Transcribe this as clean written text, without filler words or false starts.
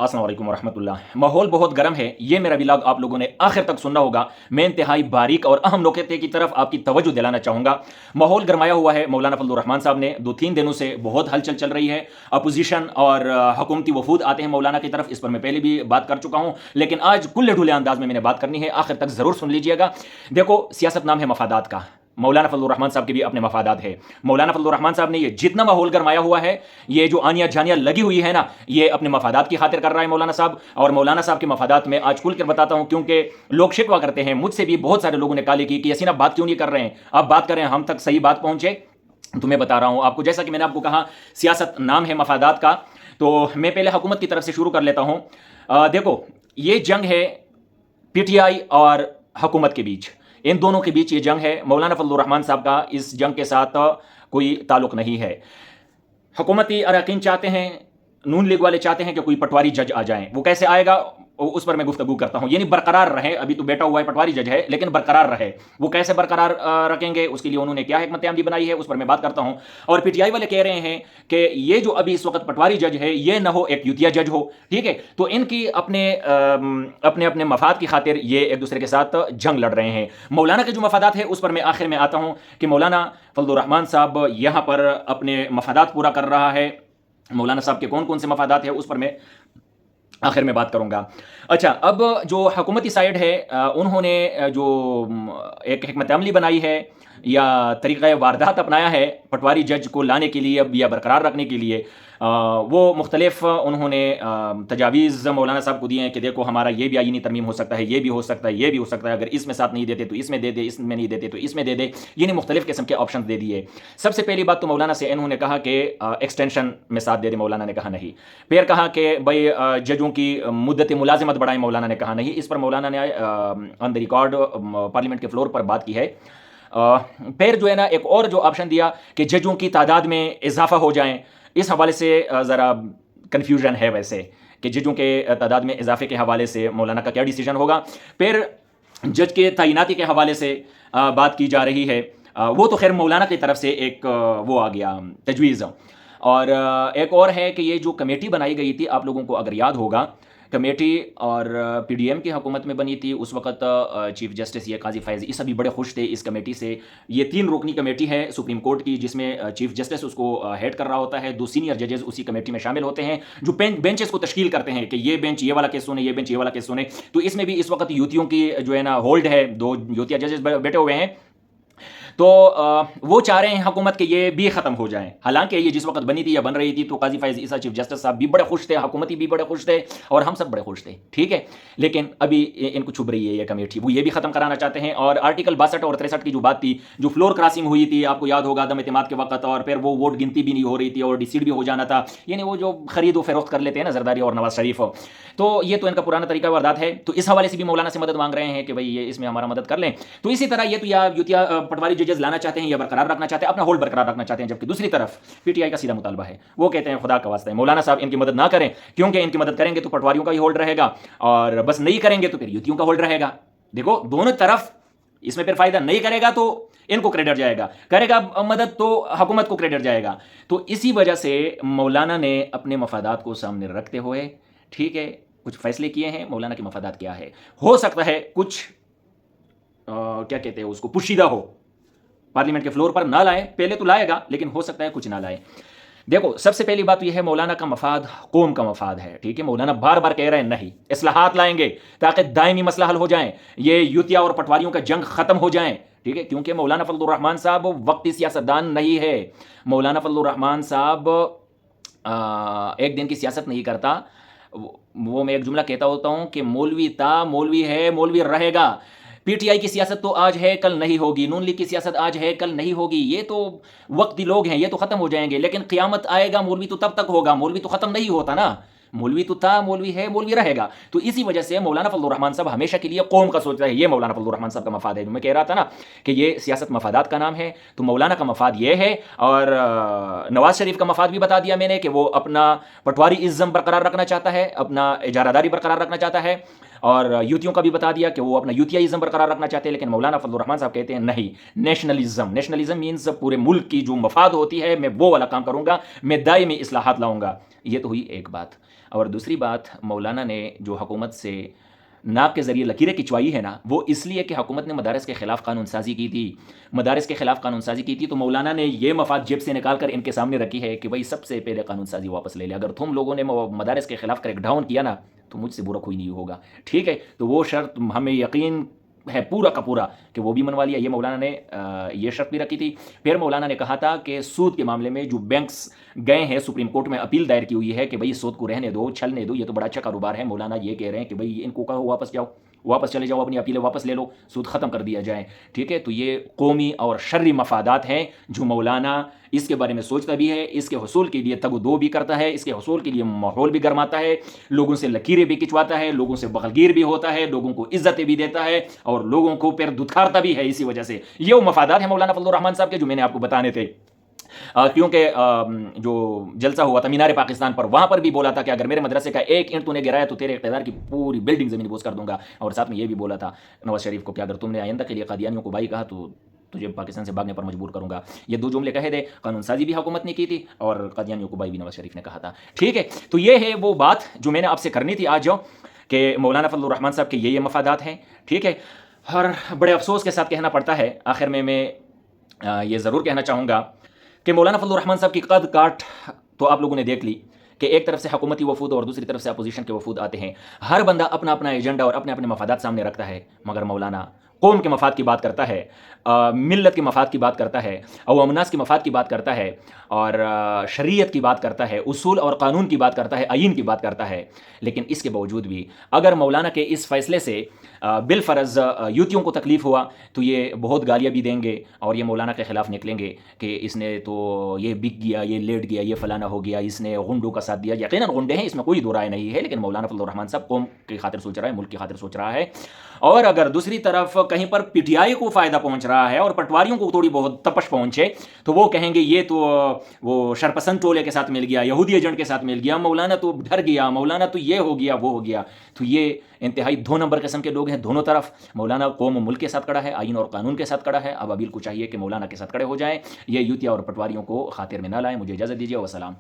अस्सलाम वालेकुम रहमतुल्लाह। माहौल बहुत गर्म है, ये मेरा व्लॉग आप लोगों ने आखिर तक सुनना होगा। मैं इंतहाई बारीक और अहम नुक्ते की तरफ आपकी तवज्जो दिलाना चाहूँगा। माहौल गरमाया हुआ है। मौलाना फजलुर रहमान साहब ने 2-3 दिनों से बहुत हलचल चल रही है। अपोजिशन और हुकूमती वफूद आते हैं मौलाना की तरफ, इस पर मैं पहले भी बात कर चुका हूँ, लेकिन आज कुल्ले ढुले अंदाज में मैंने बात करनी है। आखिर तक ज़रूर सुन लीजिएगा। देखो, सियासत नाम है मफादात का। मौलाना फजलुर रहमान साहब के भी अपने मफादात है। मौलाना फजलुर रहमान साहब ने ये जितना माहौल गरमाया हुआ है, ये जो आनिया जानिया लगी हुई है ना, ये अपने मफादात की खातिर कर रहा है मौलाना साहब। और मौलाना साहब के मफादात में आज खुल कर बताता हूं, क्योंकि लोग शिकवा करते हैं मुझसे भी, बहुत सारे लोगों ने काली की कि यासीन आप बात क्यों नहीं कर रहे हैं, आप बात करें, हम तक सही बात पहुंचे। तो मैं बता रहा हूं आपको, जैसा कि मैंने आपको कहा, सियासत नाम है मफादात का। तो मैं पहले हुकूमत की तरफ से शुरू कर लेता हूं। देखो, ये जंग है पीटीआई और हुकूमत के बीच, इन दोनों के बीच ये जंग है। मौलाना फजलुर रहमान साहब का इस जंग के साथ कोई ताल्लुक नहीं है। हुकूमती अरकान चाहते हैं, नून लीग वाले चाहते हैं कि कोई पटवारी जज आ जाएं। वो कैसे आएगा उस पर मैं गुफ्तगू करता हूं। यानी बरकरार रहे, अभी तो बैठा हुआ है पटवारी जज है, लेकिन बरकरार रहे। वो कैसे बरकरार रखेंगे, उसके लिए उन्होंने क्या हिकमत अमली बनाई है, उस पर मैं बात करता हूं। और पीटीआई वाले कह रहे हैं कि ये जो अभी इस वक्त पटवारी जज है, ये ना हो एक युतिया जज हो, ठीक है। तो इनकी अपने अपने मफाद की खातिर ये एक दूसरे के साथ जंग लड़ रहे हैं। मौलाना के जो मफादात है उस पर मैं आखिर में आता हूं कि मौलाना फजलुर रहमान साहब यहां पर अपने मफादात पूरा कर रहा है। मौलाना साहब के कौन कौन से मफादात है उस पर मैं आखिर में बात करूंगा। अच्छा, अब जो हुकूमती साइड है, उन्होंने जो एक हिकमत अमली बनाई है या तरीक़ा वारदात अपनाया है पटवारी जज को लाने के लिए या बरकरार रखने के लिए, वो मुख्तलिफ उन्होंने तजावीज़ मौलाना साहब को दिए हैं कि देखो, हमारा ये भी आईनी तरमीम हो सकता है, ये भी हो सकता है, ये भी हो सकता है, अगर इसमें साथ नहीं देते तो इसमें दे दे, इसमें नहीं देते तो इसमें दे दे। यानी मुख्तलिफ किस्म के ऑप्शन दे दिए। सबसे पहली बात तो मौलाना से इन्होंने कहा कि एक्सटेंशन में साथ दे दे। मौलाना ने कहा नहीं। फिर कहा कि भाई जजों की मुद्दत मुलाजिमत बढ़ाएं। मौलाना ने कहा नहीं। इस पर मौलाना ने ऑन द रिकॉर्ड पार्लियामेंट के फ्लोर पर बात की है। फिर जो है ना, एक और जो ऑप्शन दिया कि जजों की तादाद में इजाफा हो जाए। इस हवाले से ज़रा कन्फ्यूजन है वैसे कि जजों के तादाद में इजाफे के हवाले से मौलाना का क्या डिसीजन होगा। फिर जज के तैनाती के हवाले से बात की जा रही है। वो तो खैर मौलाना की तरफ से एक वो आ गया तजवीज़। और एक और है कि ये जो कमेटी बनाई गई थी, आप लोगों को अगर याद होगा, कमेटी और पीडीएम की हुकूमत में बनी थी। उस वक्त चीफ जस्टिस ये काजी फैज़ ईसा भी बड़े खुश थे इस कमेटी से। ये 3 रुकनी कमेटी है सुप्रीम कोर्ट की, जिसमें चीफ जस्टिस उसको हेड कर रहा होता है। 2 सीनियर जजेस उसी कमेटी में शामिल होते हैं, जो बेंचेस को तश्कील करते हैं कि ये बेंच ये वाला केस सुने, ये बेंच ये वाला केस सुने। तो इसमें भी इस वक्त यूतियों की जो है ना होल्ड है, 2 यूतिया जजेस बैठे हुए हैं। तो वो चाह रहे हैं हुकूमत के ये भी ख़त्म हो जाए। हालांकि ये जिस वक्त बनी थी या बन रही थी तो काजी फैज़ ईसा चीफ जस्टिस साहब भी बड़े खुश थे, हुकूमती भी बड़े खुश थे, और हम सब बड़े खुश थे, ठीक है। लेकिन अभी इनको छुप रही है ये कमेटी, वो ये भी ख़त्म कराना चाहते हैं। और आर्टिकल 62 और 63 की जो बात थी, जो फ्लोर क्रॉसिंग हुई थी, आपको याद होगा अदम एतमाद के वक्त, और फिर वो वोट गिनती भी नहीं हो रही थी और डिसीड भी हो जाना था। यानी वो जो खरीद व फरोख्त कर लेते हैं ना जरदारी और नवाज शरीफ, तो ये तो इनका पुराना तरीका वारदात है। तो इस हवाले से भी मौलाना से मदद मांग रहे हैं कि भाई ये इसमें हमारा मदद कर लें। तो इसी तरह ये तो या युतिया पटवारी जजेस लाना चाहते हैं या बरकरार रखना चाहते हैं, अपना होल्ड बरकरार रखना चाहते हैं। जबकि दूसरी तरफ पीटीआई का सीधा मुतालबा है, वो कहते हैं खुदा का वास्ता है मौलाना साहब इनकी मदद ना करें, क्योंकि इनकी मदद करेंगे तो पटवारियों का ही होल्ड रहेगा, और बस नहीं करेंगे तो फिर युतियों का होल्ड रहेगा। देखो, दोनों तरफ इसमें फिर फायदा। नहीं करेगा तो इनको क्रेडिट जाएगा, करेगा मदद तो हुकूमत को क्रेडिट जाएगा। तो इसी वजह से मौलाना ने अपने मफादात को सामने रखते हुए, ठीक है, कुछ फैसले किए हैं। मौलाना के मफादात क्या है, हो सकता है कुछ क्या कहते हैं उसको, पुशीदा हो, पार्लियामेंट के फ्लोर पर ना लाए, पहले तो लाएगा, लेकिन हो सकता है कुछ ना लाए। देखो, सबसे पहली बात तो यह है, मौलाना का मफाद कौम का मफाद है, ठीक है। मौलाना बार बार कह रहे हैं नहीं, इस्लाहात लाएंगे ताकि दायमी मसला हल हो जाए, ये युतिया और पटवारियों का जंग खत्म हो जाए, ठीक है। क्योंकि मौलाना फजलुर रहमान साहब वक्ती सियासतदान नहीं है। मौलाना फजलुर रहमान साहब एक दिन की सियासत नहीं करता। वो मैं एक जुमला कहता होता हूँ कि मौलवी था, मौलवी है, मौलवी रहेगा। पीटीआई की सियासत तो आज है कल नहीं होगी, नून लीग की सियासत आज है कल नहीं होगी, ये तो वक्ती लोग हैं, ये तो ख़त्म हो जाएंगे। लेकिन क़यामत आएगा, मौलवी तो तब तक होगा, मौलवी तो ख़त्म नहीं होता ना। मौलवी तो था, मौलवी है, मौलवी रहेगा। तो इसी वजह से मौलाना फजलुर रहमान साहब हमेशा के लिए कौम का सोचता है। ये मौलाना फजलुर रहमान साहब का मफाद है। मैं कह रहा था ना कि ये सियासत मफादात का नाम है, तो मौलाना का मफाद ये है। और नवाज शरीफ का मफाद भी बता दिया मैंने कि वो अपना पटवारी इज़्ज़म बरकरार रखना चाहता है, अपना इजारादारी बरकरार रखना चाहता है। اور یوتیوں کا بھی بتا دیا کہ وہ اپنا یوتیائزم برقرار رکھنا چاہتے ہیں، لیکن مولانا فضل الرحمان صاحب کہتے ہیں نہیں، نیشنلزم مینز پورے ملک کی جو مفاد ہوتی ہے میں وہ والا کام کروں گا، میں دائمی اصلاحات لاؤں گا. یہ تو ہوئی ایک بات. اور دوسری بات، مولانا نے جو حکومت سے ناک کے ذریعے لکیریں کھچوائی ہے نا، وہ اس لیے کہ حکومت نے مدارس کے خلاف قانون سازی کی تھی. تو مولانا نے یہ مفاد جیب سے نکال کر ان کے سامنے رکھی ہے کہ بھائی سب سے پہلے قانون سازی واپس لے لے. اگر تم لوگوں نے مدارس کے خلاف کریک ڈاؤن کیا نا تو مجھ سے برا کوئی نہیں ہوگا. ٹھیک ہے، تو وہ شرط ہمیں یقین ہے پورا کا پورا کہ وہ بھی منوا لیا. یہ مولانا نے یہ شرط بھی رکھی تھی. پھر مولانا نے کہا تھا کہ سود کے معاملے میں جو بینکس گئے ہیں سپریم کورٹ میں اپیل دائر کی ہوئی ہے کہ بھئی سود کو رہنے دو، چھلنے دو، یہ تو بڑا اچھا کاروبار ہے. مولانا یہ کہہ رہے ہیں کہ بھئی ان کو کہو واپس چلے جاؤ، اپنی اپیلیں واپس لے لو، سود ختم کر دیا جائے. ٹھیک ہے، تو یہ قومی اور شرعی مفادات ہیں جو مولانا اس کے بارے میں سوچتا بھی ہے، اس کے حصول کے لیے تگ و دو بھی کرتا ہے، اس کے حصول کے لیے ماحول بھی گرماتا ہے، لوگوں سے لکیریں بھی کھچواتا ہے، لوگوں سے بغلگیر بھی ہوتا ہے، لوگوں کو عزتیں بھی دیتا ہے اور لوگوں کو پیر دھتکارتا بھی ہے. اسی وجہ سے یہ وہ مفادات ہیں مولانا فضل الرحمان صاحب کے جو میں نے آپ کو بتانے تھے. کیونکہ جو جلسہ ہوا تھا مینار پاکستان پر، وہاں پر بھی بولا تھا کہ اگر میرے مدرسے کا ایک اینٹ تو نے گرایا تو تیرے اقتدار کی پوری بلڈنگ زمین بوس کر دوں گا. اور ساتھ میں یہ بھی بولا تھا نواز شریف کو کہ اگر تم نے آئندہ کے لیے قادیانیوں کو بھائی کہا تو تجھے پاکستان سے بھاگنے پر مجبور کروں گا. یہ دو جملے کہے تھے. قانون سازی بھی حکومت نے کی تھی اور قادیانیوں کو بھائی بھی نواز شریف نے کہا تھا. ٹھیک ہے، تو یہ ہے وہ بات جو میں نے آپ سے کرنی تھی آج کہ مولانا فضل الرحمان صاحب کے یہ مفادات ہیں. ٹھیک ہے، اور بڑے افسوس کے ساتھ کہنا پڑتا ہے آخر میں یہ ضرور کہنا چاہوں گا کہ مولانا فضل الرحمان صاحب کی قد کاٹ تو آپ لوگوں نے دیکھ لی کہ ایک طرف سے حکومتی وفود اور دوسری طرف سے اپوزیشن کے وفود آتے ہیں. ہر بندہ اپنا اپنا ایجنڈا اور اپنے اپنے مفادات سامنے رکھتا ہے، مگر مولانا قوم کے مفاد کی بات کرتا ہے، ملت کے مفاد کی بات کرتا ہے، عوام الناس کے مفاد کی بات کرتا ہے، اور شریعت کی بات کرتا ہے، اصول اور قانون کی بات کرتا ہے، آئین کی بات کرتا ہے. لیکن اس کے باوجود بھی اگر مولانا کے اس فیصلے سے بالفرض یوتیوں کو تکلیف ہوا تو یہ بہت گالیاں بھی دیں گے اور یہ مولانا کے خلاف نکلیں گے کہ اس نے تو یہ بک گیا، یہ لیٹ گیا، یہ فلانا ہو گیا، اس نے غنڈوں کا ساتھ دیا. یقیناً غنڈے ہیں، اس میں کوئی دو رائے نہیں ہے، لیکن مولانا فضل الرحمان صاحب قوم کی خاطر سوچ رہا ہے، ملک کی خاطر سوچ رہا ہے. اور اگر دوسری طرف کہیں پر پی ٹی آئی کو فائدہ پہنچ رہا ہے اور پٹواریوں کو تھوڑی بہت تپش پہنچے تو وہ کہیں گے یہ تو وہ شرپسند ٹولے کے ساتھ مل گیا، یہودی ایجنٹ کے ساتھ مل گیا، مولانا تو ڈر گیا، مولانا تو یہ ہو گیا وہ ہو گیا. تو یہ انتہائی دو نمبر قسم کے لوگ ہیں دونوں طرف. مولانا قوم و ملک کے ساتھ کڑا ہے، آئین اور قانون کے ساتھ کڑا ہے. اب ابیل کو چاہیے کہ مولانا کے ساتھ کڑے ہو جائیں، یہ یوتیا اور پٹواریوں کو خاطر میں نہ لائیں. مجھے اجازت دیجیے، والسلام.